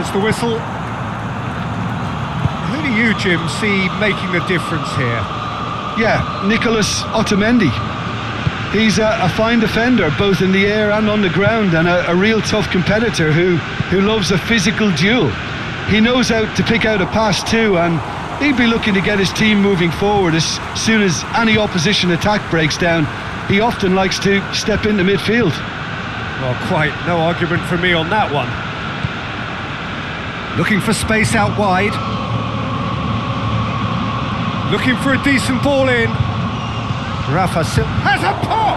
There's the whistle. Who do you, Jim, see making the difference here? Yeah, Nicolas Otamendi. He's a fine defender, both in the air and on the ground, and a real tough competitor who loves a physical duel. He knows how to pick out a pass too, and he'd be looking to get his team moving forward as soon as any opposition attack breaks down. He often likes to step into midfield. Well, quite no argument from me on that one. Looking for space out wide. Looking for a decent ball in. Rafa has a pop!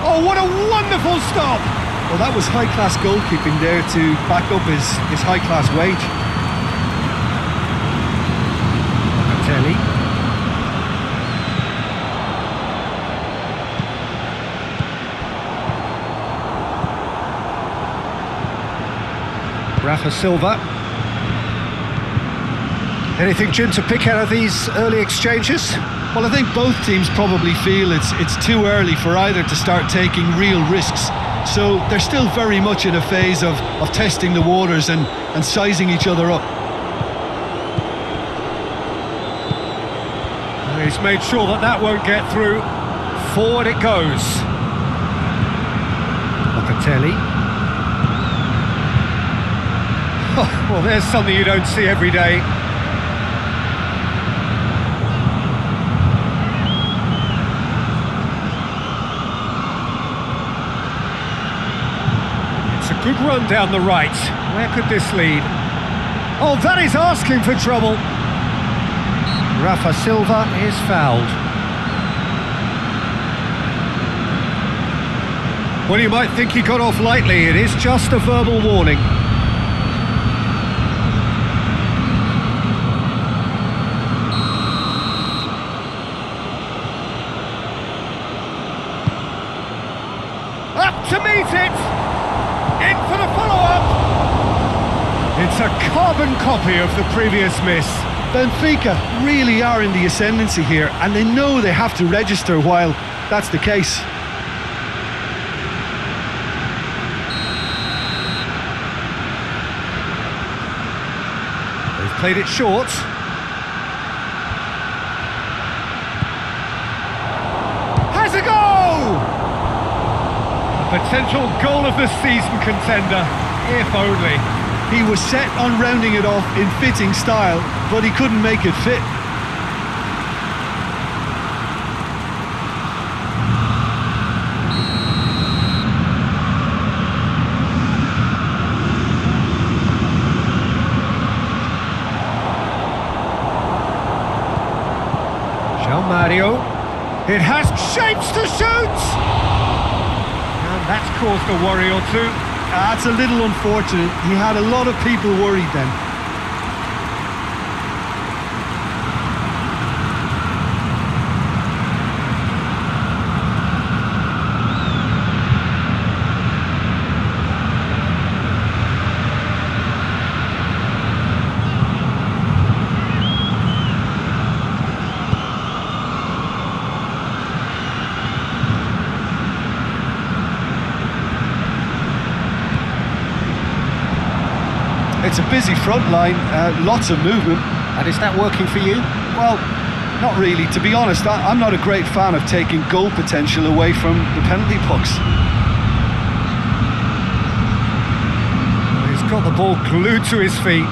Oh, what a wonderful stop! Well, that was high-class goalkeeping there to back up his high-class wage. Telly. Rafa Silva. Anything, Jim, to pick out of these early exchanges? Well, I think both teams probably feel it's too early for either to start taking real risks. So they're still very much in a phase of testing the waters and sizing each other up. He's made sure that won't get through. Forward it goes. Locatelli. Oh, well, there's something you don't see every day. Good run down the right. Where could this lead? Oh, that is asking for trouble. Rafa Silva is fouled. Well, you might think he got off lightly. It is just a verbal warning. Up to meet it! In for the follow-up! It's a carbon copy of the previous miss. Benfica really are in the ascendancy here, and they know they have to register while that's the case. They've played it short. Has a goal! Potential goal of the season contender, if only. He was set on rounding it off in fitting style, but he couldn't make it fit. João Mario. It has shapes to shoot! That's caused a worry or two. That's a little unfortunate. He had a lot of people worried then. It's a busy front line, lots of movement. And is that working for you? Well, not really. To be honest, I'm not a great fan of taking goal potential away from the penalty box. He's got the ball glued to his feet.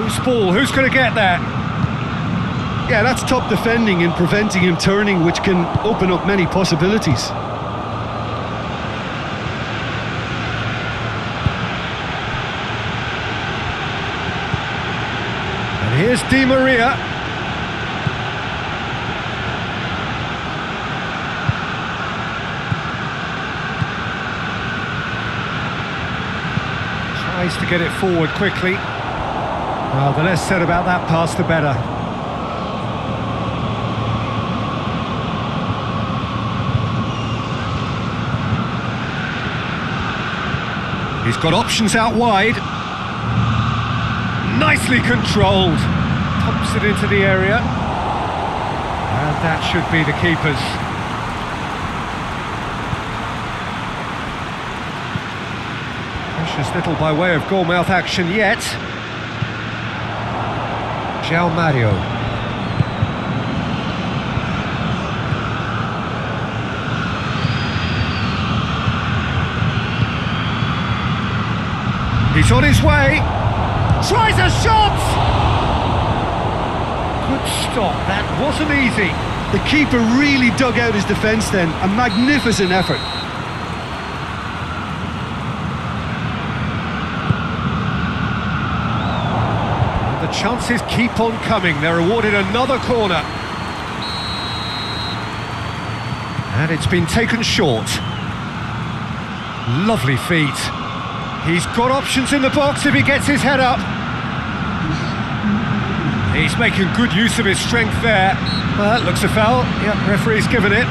Loose ball, who's going to get that? Yeah, that's top defending and preventing him turning, which can open up many possibilities. Here's Di Maria. Tries to get it forward quickly. Well, the less said about that pass, the better. He's got options out wide. Nicely controlled. Pumps it into the area. And that should be the keeper's. Precious little by way of goal-mouth action yet. João Mario. He's on his way. Tries a shot! Good stop, that wasn't easy. The keeper really dug out his defence then. A magnificent effort. The chances keep on coming. They're awarded another corner. And it's been taken short. Lovely feet. He's got options in the box if he gets his head up. He's making good use of his strength there. Well, that looks a foul. Yep, referee's given it.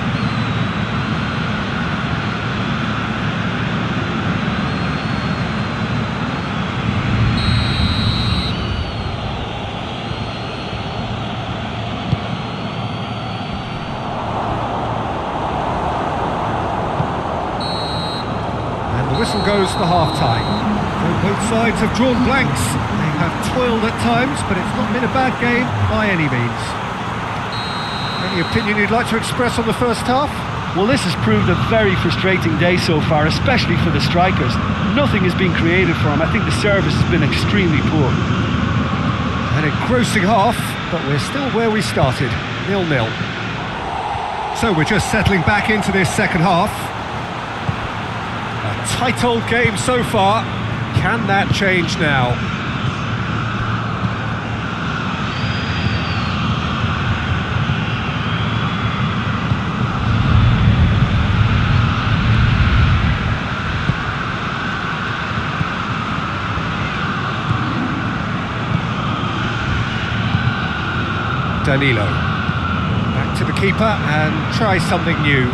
The whistle goes for half-time. So both sides have drawn blanks. They have toiled at times, but it's not been a bad game by any means. Any opinion you'd like to express on the first half? Well, this has proved a very frustrating day so far, especially for the strikers. Nothing has been created for them. I think the service has been extremely poor. An engrossing half, but we're still where we started, 0-0. So we're just settling back into this second half. A tight old game so far. Can that change now? Danilo. Back to the keeper and try something new.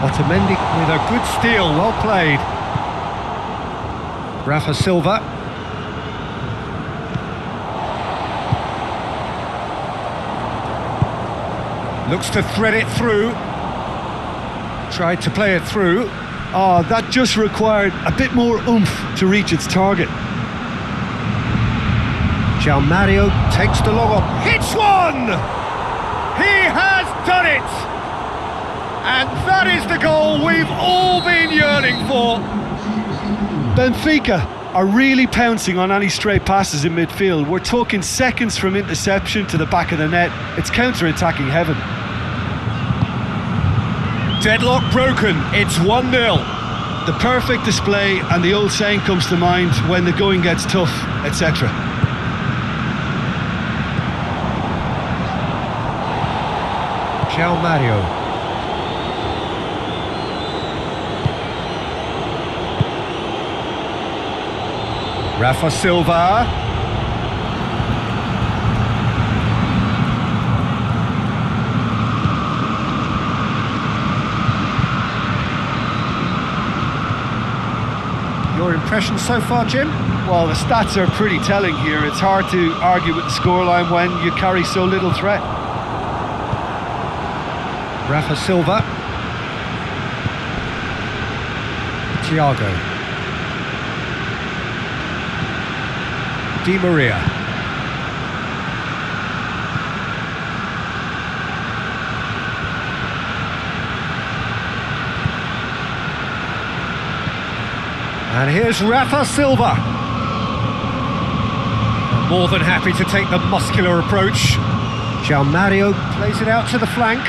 Otamendi with a good steal, well played. Rafa Silva. Looks to thread it through. Tried to play it through. Oh, that just required a bit more oomph to reach its target. João Mario takes the long off. Hits one! He has done it! And that is the goal we've all been yearning for. Benfica are really pouncing on any stray passes in midfield. We're talking seconds from interception to the back of the net. It's counter-attacking heaven. Deadlock broken, it's 1-0. The perfect display, and the old saying comes to mind, when the going gets tough, etc. João Mario. Rafa Silva. Your impression so far, Jim? Well, the stats are pretty telling here. It's hard to argue with the scoreline when you carry so little threat. Rafa Silva. Thiago. Di Maria. And here's Rafa Silva. More than happy to take the muscular approach. João Mario plays it out to the flank.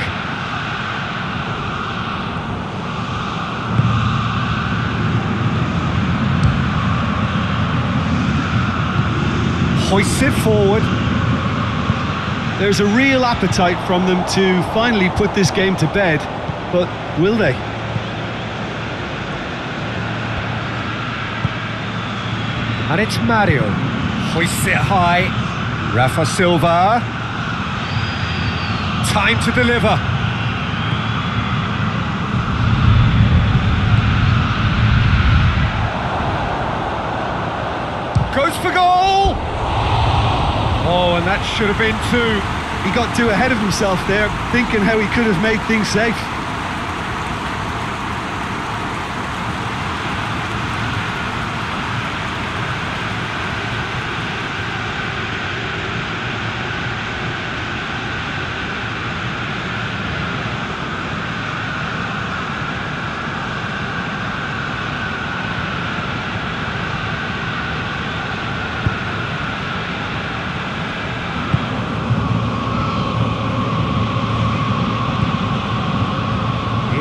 Hoists it forward. There's a real appetite from them to finally put this game to bed, but will they? And it's Mario. Hoists it high. Rafa Silva. Time to deliver. Goes for goal! Oh, and that should have been two. he got too ahead of himself there, thinking how he could have made things safe.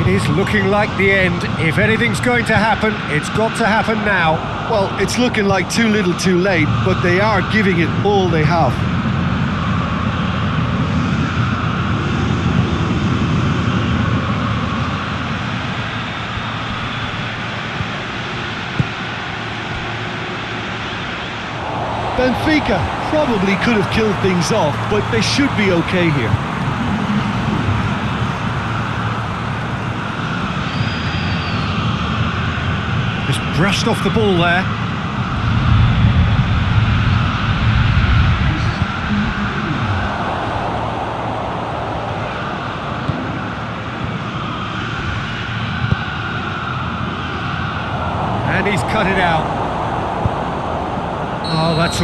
It is looking like the end. If anything's going to happen, it's got to happen now. Well, it's looking like too little too late, but they are giving it all they have. Benfica probably could have killed things off, but they should be okay here. Just brushed off the ball there. And he's cut it out. Oh, that's